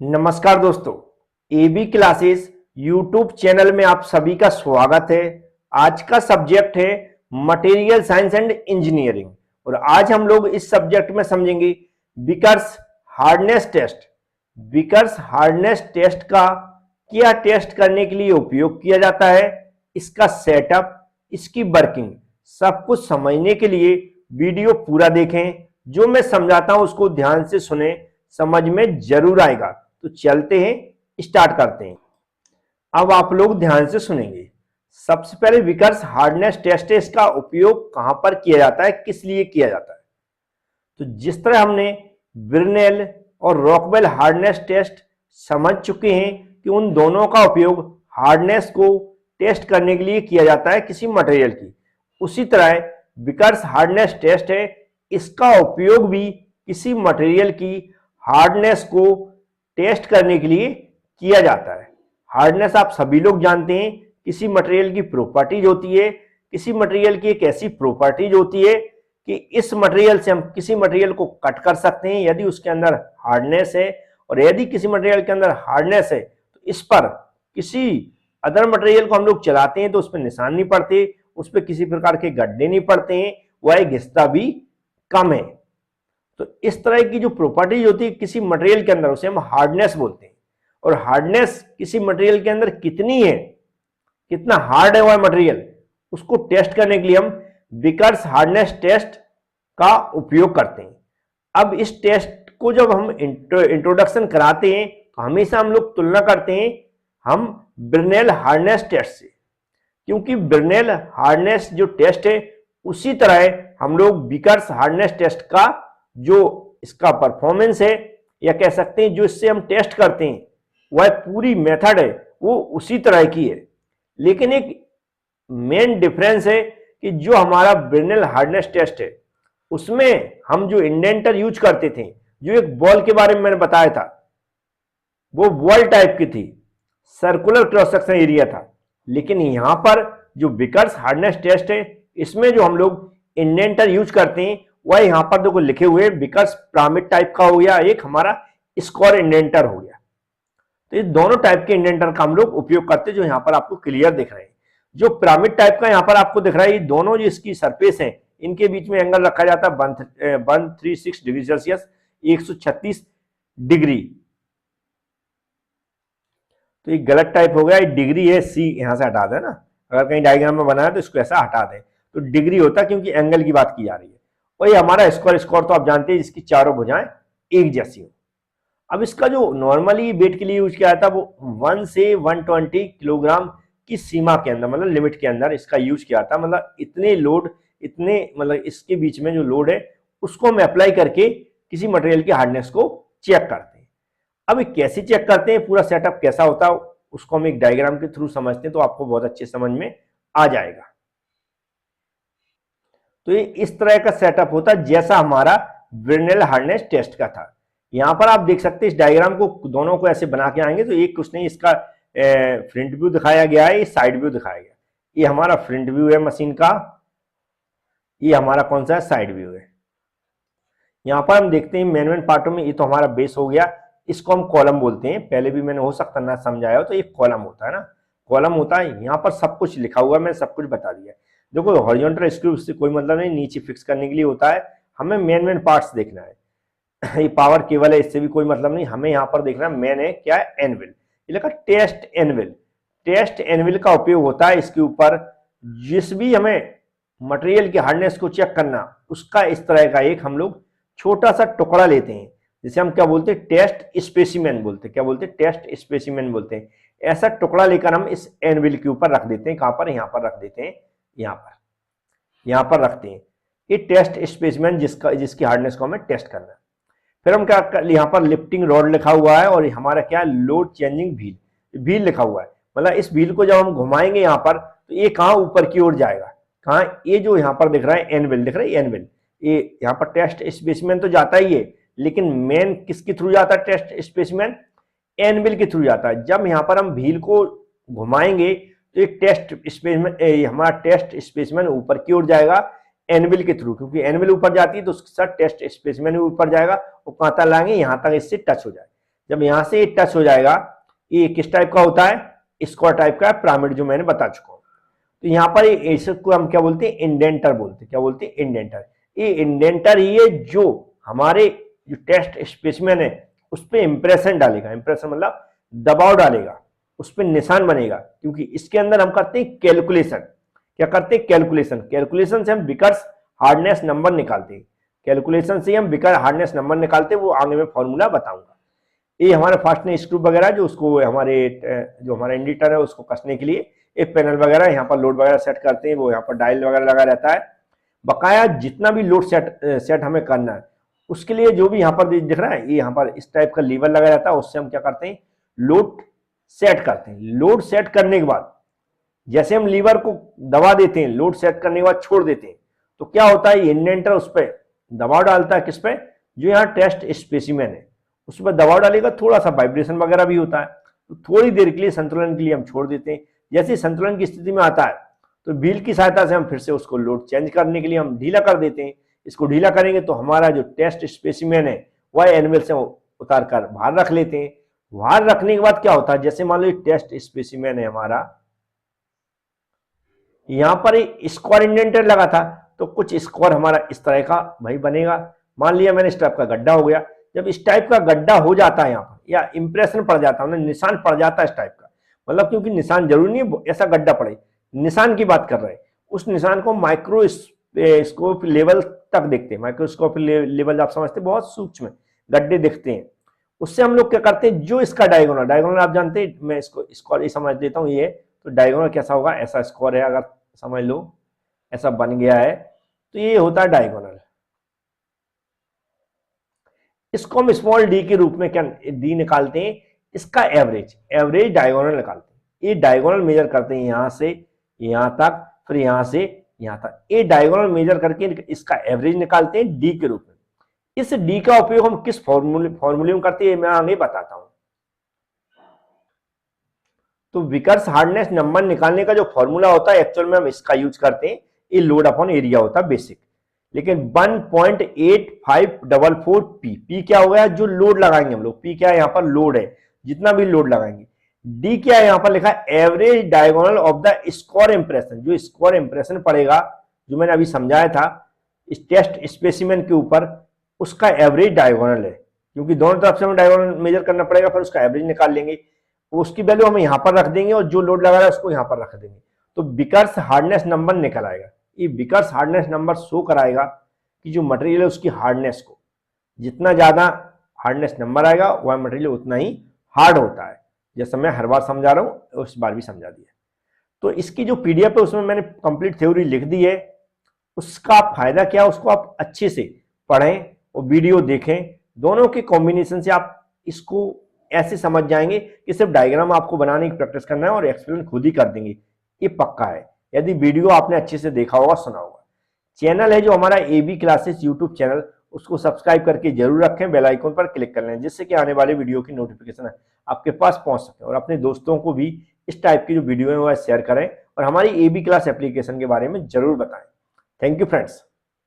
नमस्कार दोस्तों, AB classes YouTube channel में आप सभी का स्वागत है। आज का सब्जेक्ट है मटेरियल साइंस एंड इंजीनियरिंग और आज हम लोग इस सब्जेक्ट में समझेंगे Vickers hardness test. Vickers hardness test का क्या टेस्ट करने के लिए उपयोग किया जाता है, इसका सेटअप, इसकी वर्किंग, सब कुछ समझने के लिए वीडियो पूरा देखें। जो मैं समझाता हूं उसको ध्यान से सुने, समझ में जरूर आएगा। तो चलते हैं, स्टार्ट करते हैं। अब आप लोग ध्यान से सुनेंगे। सबसे पहले विकर्स हार्डनेस टेस्ट है, इसका उपयोग कहां पर किया जाता है, किस लिए किया जाता है। तो जिस तरह हमने ब्रिनेल और रॉकवेल हार्डनेस टेस्ट समझ चुके हैं कि उन दोनों का उपयोग हार्डनेस को टेस्ट करने के लिए किया जाता है किसी मटेरियल की, उसी तरह विकर्स हार्डनेस टेस्ट है, इसका उपयोग भी किसी मटेरियल की हार्डनेस को टेस्ट करने के लिए किया जाता है। हार्डनेस आप सभी लोग जानते हैं, किसी मटेरियल की प्रॉपर्टीज होती है। किसी मटेरियल की एक ऐसी प्रॉपर्टीज होती है कि इस मटेरियल से हम किसी मटेरियल को कट कर सकते हैं यदि उसके अंदर हार्डनेस है, और यदि किसी मटेरियल के अंदर हार्डनेस है तो इस पर किसी अदर मटेरियल को हम लोग चलाते हैं तो उस पर निशान नहीं पड़ते, उस पर किसी प्रकार के गड्ढे नहीं पड़ते हैं, वह घिसता भी कम है। तो इस तरह की जो प्रॉपर्टीज होती है किसी मटेरियल के अंदर, उसे हम हार्डनेस बोलते हैं। और हार्डनेस किसी मटेरियल के अंदर कितनी है, कितना हार्ड है वह मटेरियल, उसको टेस्ट करने के लिए हम विकर्स हार्डनेस टेस्ट का उपयोग करते हैं। अब इस टेस्ट को जब हम इंट्रोडक्शन कराते हैं तो हमेशा हम लोग तुलना करते हैं हम ब्रिनेल हार्डनेस टेस्ट से, क्योंकि ब्रिनेल हार्डनेस जो टेस्ट है उसी तरह हम लोग विकर्स हार्डनेस टेस्ट का जो इसका परफॉर्मेंस है, या कह सकते हैं जो इससे हम टेस्ट करते हैं, वह पूरी मेथड है वो उसी तरह की है। लेकिन एक मेन डिफरेंस है कि जो हमारा ब्रिनेल हार्डनेस टेस्ट है उसमें हम जो इंडेंटर यूज करते थे, जो एक बॉल के बारे में मैंने बताया था, वो बॉल टाइप की थी, सर्कुलर क्रॉस सेक्शन एरिया था। लेकिन यहां पर जो विकर्स हार्डनेस टेस्ट है इसमें जो हम लोग इंडेंटर यूज करते हैं वह यहां पर देखो लिखे हुए विकर्स पिरामिड टाइप का हो गया, एक हमारा स्क्वायर इंडेंटर हो गया। तो ये दोनों टाइप के इंडेंटर का हम लोग उपयोग करते हैं, जो यहां पर आपको क्लियर दिख रहे हैं। जो पिरामिड टाइप का यहां पर आपको दिख रहा है, ये दोनों जो इसकी सरफेस है इनके बीच में एंगल रखा जाता है 136 डिग्री सेल्सियस, 136 डिग्री। तो ये गलत टाइप हो गया, ये डिग्री है, सी यहां से हटा दें ना, अगर कहीं डायग्राम में बनाया तो इसको ऐसा हटा दें तो डिग्री होता है, क्योंकि एंगल की बात की जा रही है। और ये हमारा स्क्वायर, स्क्वायर तो आप जानते हैं जिसकी चारों भुजाएं एक जैसी हो। अब इसका जो नॉर्मली वेट के लिए यूज किया जाता है वो 1 से 120 किलोग्राम की सीमा के अंदर, मतलब लिमिट के अंदर इसका यूज किया जाता है। मतलब इतने लोड, इतने मतलब इसके बीच में जो लोड है उसको हम अप्लाई करके किसी मटेरियल की हार्डनेस को चेक करते हैं। अब कैसे चेक करते हैं, पूरा सेटअप कैसा होता है, उसको हम एक डायग्राम के थ्रू समझते हैं तो आपको बहुत अच्छे समझ में आ जाएगा। तो ये इस तरह का सेटअप होता है जैसा हमारा ब्रिनेल हार्डनेस टेस्ट का था। यहां पर आप देख सकते हैं इस डायग्राम को, दोनों को ऐसे बना के आएंगे तो एक कुछ नहीं, इसका फ्रंट व्यू दिखाया गया है, ये साइड व्यू दिखाया गया। ये हमारा फ्रंट व्यू है मशीन का, ये हमारा कौन सा है, साइड व्यू है। यहां पर हम देखते हैं मेन पार्टों में, ये तो हमारा बेस हो गया, इसको हम कॉलम बोलते हैं। पहले भी मैंने हो सकता ना समझाया हो, तो ये कॉलम होता है ना, कॉलम होता है। यहाँ पर सब कुछ लिखा हुआ है, मैंने सब कुछ बता दिया। देखो हॉरिजॉन्टल स्क्रू से कोई मतलब नहीं, नीचे फिक्स करने के लिए होता है। हमें मेन पार्ट्स देखना है। ये पावर केबल है, इससे भी कोई मतलब नहीं, हमें यहाँ पर देखना है मेन है क्या है, एनविल। ये लिखा टेस्ट एनविल। टेस्ट एनविल का उपयोग होता है इसके ऊपर जिस भी हमें मटेरियल की हार्डनेस को चेक करना, उसका इस तरह का एक हम लोग छोटा सा टुकड़ा लेते हैं, जिसे हम क्या बोलते हैं, टेस्ट स्पेसिमेन बोलते हैं। क्या बोलते हैं, टेस्ट स्पेसिमेन बोलते हैं। ऐसा टुकड़ा लेकर हम इस एनविल के ऊपर रख देते हैं। कहां पर, यहां पर रख देते हैं, यहां पर रखते हैं। ये टेस्ट स्पेसिमेन जिसकी हार्डनेस को हमें टेस्ट करना है। फिर हम क्या कर, यहाँ पर लिफ्टिंग रॉड लिखा हुआ है, और हमारा क्या है, लोड चेंजिंग व्हील लिखा हुआ है। मतलब इस व्हील को जब हम घुमाएंगे यहाँ पर तो ये कहाँ ऊपर की ओर जाएगा, कहाँ, ये जो यहाँ पर दिख रहा है एनविल, दिख रहा है एनविल, ये यहाँ पर टेस्ट स्पेसिमेन तो जाता ही है, लेकिन मेन किसके थ्रू जाता है टेस्ट स्पेसिमेन, एनविल के थ्रू जाता है। जब यहाँ पर हम व्हील को घुमाएंगे तो एक टेस्ट स्पेसिमेन, हमारा टेस्ट स्पेसिमेन ऊपर की ओर जाएगा एनविल के थ्रू, क्योंकि एनविल ऊपर जाती है तो उसके साथ टेस्ट स्पेसिमेन ऊपर जाएगा, और कहां तक लाएंगे, यहां तक इससे टच हो जाए। जब यहाँ से ये टच हो जाएगा, ये किस टाइप का होता है, स्क्वायर टाइप का पिरामिड, जो मैंने बता चुका हूँ। तो यहाँ पर इसको हम क्या बोलते हैं, इंडेंटर बोलते हैं। क्या बोलते हैं, इंडेंटर। ये इंडेंटर ही है जो हमारे जो टेस्ट स्पेसिमेन है उस पर इंप्रेशन डालेगा। इंप्रेशन मतलब दबाव डालेगा, उस पर निशान बनेगा, क्योंकि इसके अंदर हम करते हैं कैलकुलेशन। क्या करते हैं, कैलकुलेशन। कैलकुलेशन से हम विकर्स हार्डनेस नंबर निकालते हैं। कैलकुलेशन से हम विकर हार्डनेस नंबर निकालते हैं, वो आगे में फॉर्मूला बताऊंगा। ये हमारे फास्टनर स्क्रू वगैरह जो उसको जो हमारा इंडिकेटर है उसको कसने के लिए एक पैनल वगैरह यहाँ पर लोड वगैरह सेट करते हैं, वो यहाँ पर डायल वगैरह लगा रहता है। बकाया जितना भी लोड सेट हमें करना है उसके लिए जो भी यहाँ पर दिख रहा है, ये यहाँ पर इस टाइप का लीवर लगा रहता है, उससे हम क्या करते हैं, लोड सेट करते हैं। लोड सेट करने के बाद जैसे हम लीवर को दबा देते हैं, लोड सेट करने के बाद छोड़ देते हैं, तो क्या होता है, इंडेंटर उस पर दबाव डालता है। किस पे, जो यहाँ टेस्ट स्पेसिमेन है उस पर दबाव डालेगा, थोड़ा सा वाइब्रेशन वगैरह भी होता है। तो थोड़ी देर के लिए, संतुलन के लिए हम छोड़ देते हैं। जैसे संतुलन की स्थिति में आता है तो व्हील की सहायता से हम फिर से उसको लोड चेंज करने के लिए हम ढीला कर देते हैं। इसको ढीला करेंगे तो हमारा जो टेस्ट स्पेसिमेन है वह एनुअल से उतार कर बाहर रख लेते हैं। बाहर रखने के बाद क्या होता है, जैसे मान लो टेस्ट स्पेसिमेन है हमारा, यहां पर स्क्वायर इंडेंटर लगा था, तो कुछ स्क्वायर हमारा इस तरह का भाई बनेगा। मान लिया मैंने इस टाइप का गड्ढा हो गया। जब इस टाइप का गड्ढा हो जाता है यहाँ पर, या इंप्रेशन पड़ जाता है, निशान पड़ जाता है इस टाइप का, मतलब क्योंकि निशान जरूरी नहीं ऐसा गड्ढा पड़े, निशान की बात कर रहे हैं, उस निशान को माइक्रोस्कोप लेवल तक देखते हैं। माइक्रोस्कोप लेवल आप समझते हैं, बहुत सूक्ष्म गड्ढे दिखते हैं। उससे हम लोग क्या करते हैं, जो इसका डायगोनल आप जानते हैं, मैं इसको स्क्वायर समझ देता हूँ। ये तो डायगोनल कैसा होगा, ऐसा स्क्वायर है, अगर समझ लो ऐसा बन गया है तो ये होता है डायगोनल। इसको हम स्मॉल डी के रूप में क्या डी निकालते हैं, इसका एवरेज डायगोनल निकालते हैं। ये डायगोनल मेजर करते हैं यहां से यहां तक, फिर यहां से यहां तक। ये डायगोनल मेजर करके इसका एवरेज निकालते हैं डी के रूप में। इस डी का उपयोग हम किस फॉर्मूले में करते हैं मैं आगे बताता हूं। तो विकर्स हार्डनेस नंबर निकालने का जो फॉर्मूला होता है एक्चुअल में हम इसका यूज करते हैं। ये लोड अपॉन एरिया होता है बेसिक, लेकिन 1.8544 पी क्या हो गया, जो लोड लगाएंगे हम लोग। पी क्या है, यहाँ पर लोड है, जितना भी लोड लगाएंगे। डी क्या है, यहाँ पर लिखा है average diagonal of the square impression. जो स्क्वायर इंप्रेशन पड़ेगा, जो मैंने अभी समझाया था इस टेस्ट स्पेसिमेन के ऊपर, उसका एवरेज डायगोनल है। क्योंकि दोनों तरफ से हमें डायगोनल मेजर करना पड़ेगा, फिर उसका एवरेज निकाल लेंगे। उसकी वैल्यू हम यहाँ पर रख देंगे और जो लोड लगा रहा है उसको यहाँ पर रख देंगे, तो विकर्स हार्डनेस नंबर निकल आएगा। ये विकर्स हार्डनेस नंबर शो कराएगा कि जो मटेरियल है उसकी हार्डनेस को, जितना ज्यादा हार्डनेस नंबर आएगा वह मटेरियल उतना ही हार्ड होता है। जैसे मैं हर बार समझा रहा हूँ, उस बार भी समझा दिया। तो इसकी जो पीडीएफ है उसमें मैंने कंप्लीट थ्योरी लिख दी है। उसका फायदा क्या है, उसको आप अच्छे से पढ़ें और वीडियो देखें। दोनों के कॉम्बिनेशन से आप इसको ऐसे समझ जाएंगे कि सिर्फ डायग्राम आपको बनाने की प्रैक्टिस करना है और एक्सप्लेन खुद ही कर देंगे, ये पक्का है, यदि वीडियो आपने अच्छे से देखा होगा, सुना होगा। चैनल है जो हमारा AB क्लासेस यूट्यूब चैनल, उसको सब्सक्राइब करके जरूर रखें, बेल आइकन पर क्लिक कर लें, जिससे कि आने वाले वीडियो की नोटिफिकेशन आपके पास पहुंच सके। और अपने दोस्तों को भी इस टाइप की जो वीडियो है वह शेयर करें और हमारी AB क्लास एप्लीकेशन के बारे में जरूर बताएं। Thank you friends.